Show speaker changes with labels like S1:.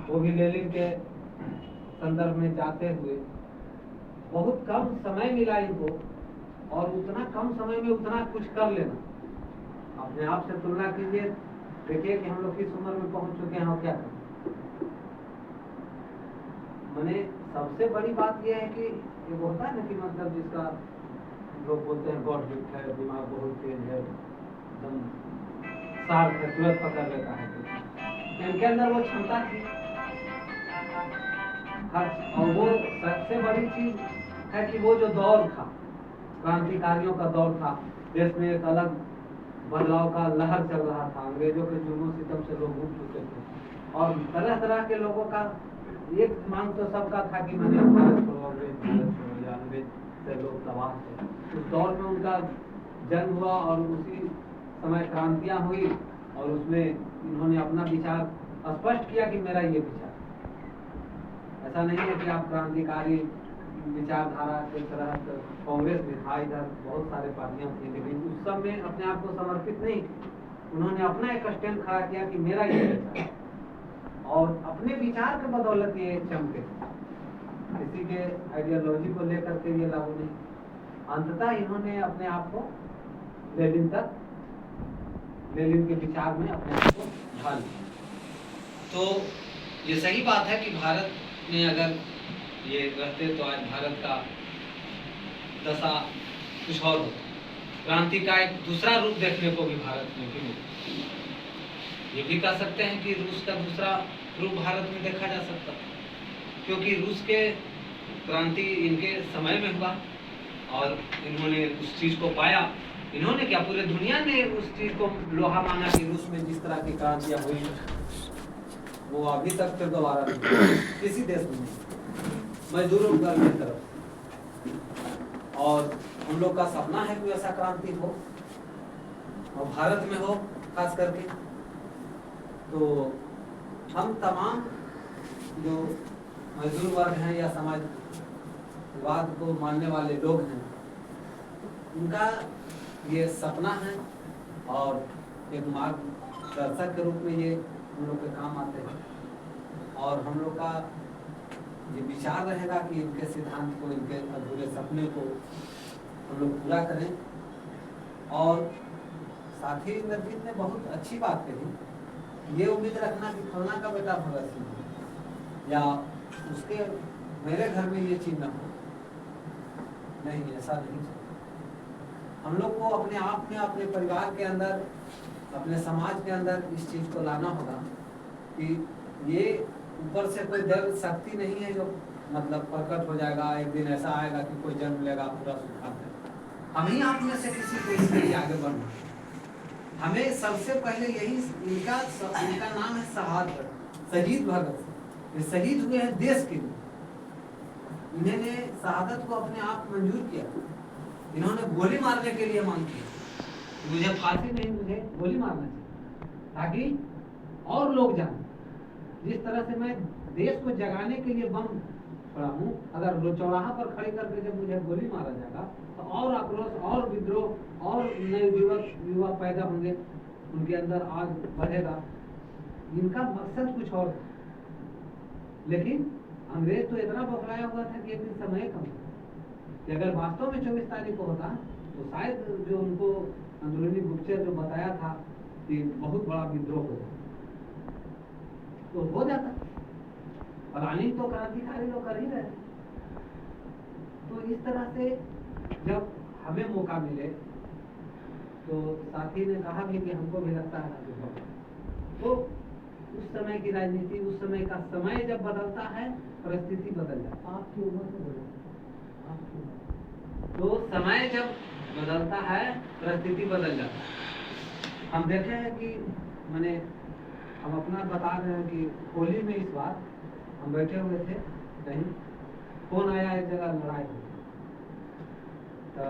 S1: वो भी लेनिन के संदर्भ में जाते हुए बहुत कम समय मिला इनको, और उतना कम समय में उतना कुछ कर लेना, अपने आप से तुलना कीजिए, देखिए कि हम लोग किस उम्र में पहुंच चुके हैं और क्या करें। मैंने सबसे बड़ी बात यह है कि ये होता है ना कि मतलब जिसका लोग बोलते हैं गॉड गिफ्ट है, दिमाग बहुत तेज है, एकदम शार्प है, तुरंत पकड़ लेता है, इनके अंदर वो क्षमता थी। और वो सबसे बड़ी चीज है कि वो जो दौर था, क्रांतिकारियों का दौर था, देश में एक अलग बदलाव का लहर चल रहा था, अंग्रेजों के जुल्म सितम से लोग उठ चुके थे, और तरह तरह के लोगों का एक मांग तो सबका था कि मैंने भारत छोड़ो, अंग्रेज से लोग तबाह थे। उस दौर में उनका जन्म हुआ और उसी समय क्रांतियां हुई, और उसमें इन्होंने अपना विचार स्पष्ट किया कि मेरा ये विचार। ऐसा नहीं है कि आप क्रांतिकारी विचारधारा के तरह कांग्रेस भी था, इधर बहुत सारे पार्टियां थी, लेकिन उस सब में अपने आप को समर्पित नहीं, उन्होंने अपना एक स्टैंड खड़ा किया कि मेरा ये विचार, और अपने विचार के बदौलत ये चमके, किसी के आइडियोलॉजी को लेकर के ये लागू नहीं। अंततः इन्होंने अपने आप को लेनिन के विचार में अपने आप को ढाल दिया। तो ये सही बात है कि भारत में अगर ये रहते तो आज भारत का दशा कुछ और होता। क्रांति का एक दूसरा रूप देखने को भी भारत में भी मिलता। ये भी कह सकते हैं कि रूस का दूसरा रूप भारत में देखा जा सकता है, क्योंकि रूस के क्रांति इनके समय में हुआ और इन्होंने उस चीज को पाया। इन्होंने क्या, पूरे दुनिया ने उस चीज को लोहा माना कि रूस में जिस तरह की क्रांतियां हुई वो अभी तक फिर दोबारा किसी देश में नहीं, मजदूरों वर्ग की तरफ। और हम लोग का सपना है कि ऐसा क्रांति हो और भारत में हो खास करके। तो हम तमाम जो मजदूर वर्ग हैं या समाजवाद को मानने वाले लोग हैं, उनका ये सपना है और एक मार्गदर्शक के रूप में ये हम लोग के काम आते हैं। और हम लोग का ये विचार रहेगा कि इनके सिद्धांत को, इनके अधूरे सपने को हम लोग पूरा करें। और साथ ही इंद्रजीत ने बहुत अच्छी बात कही, ये उम्मीद रखना कि फलना का बेटा भगत सिंह या उसके मेरे घर में ये चीज न हो, नहीं, ऐसा नहीं। हम लोग को अपने आप में, अपने परिवार के अंदर, अपने समाज के अंदर इस चीज को लाना होगा कि ये ऊपर से कोई दर्द शक्ति नहीं है जो मतलब प्रकट हो जाएगा, एक दिन ऐसा आएगा कि कोई जन्म लेगा पूरा सुखाता है। हम ही आप में से किसी को इसके लिए आगे बढ़ना। हमें सबसे पहले यही, इनका नाम है शहीद भगत सिंह। ये शहीद हुए हैं देश के लिए, इन्होंने शहादत को अपने आप मंजूर किया। इन्होंने गोली मारने के लिए मांग की, मुझे फांसी नहीं, मुझे गोली मारना चाहिए, ताकि और लोग जाने। जिस तरह से मैं देश को जगाने के लिए बम खड़ा हूँ, अगर चौराहा पर खड़े करके जब मुझे गोली मारा जाएगा तो और आक्रोश, और विद्रोह, और नए युवा पैदा होंगे, उनके अंदर आग बढ़ेगा। इनका मकसद कुछ और था, लेकिन अंग्रेज तो इतना बौखलाया हुआ था कि एक दिन समय कम कि अगर वास्तव में 24 तारीख को होता तो शायद जो उनको अंदरूनी गुप्तचर जो बताया था कि बहुत बड़ा विद्रोह होगा, तो हो जाता। प्लानिंग तो क्रांतिकारी लोग कर ही रहे। तो इस तरह से जब हमें मौका मिले, तो साथी ने कहा भी कि हमको भी लगता है तो उस समय की राजनीति, उस समय का समय जब बदलता है, परिस्थिति बदल जाती है। आपकी उम्र से बोलो, तो समय जब बदलता है, परिस्थिति बदल जाता है। हम देखे हैं कि मैंने, हम अपना बता रहे हैं कि होली में इस बार हम बैठे हुए थे कहीं, फोन आया, एक जगह लड़ाई हुई, तो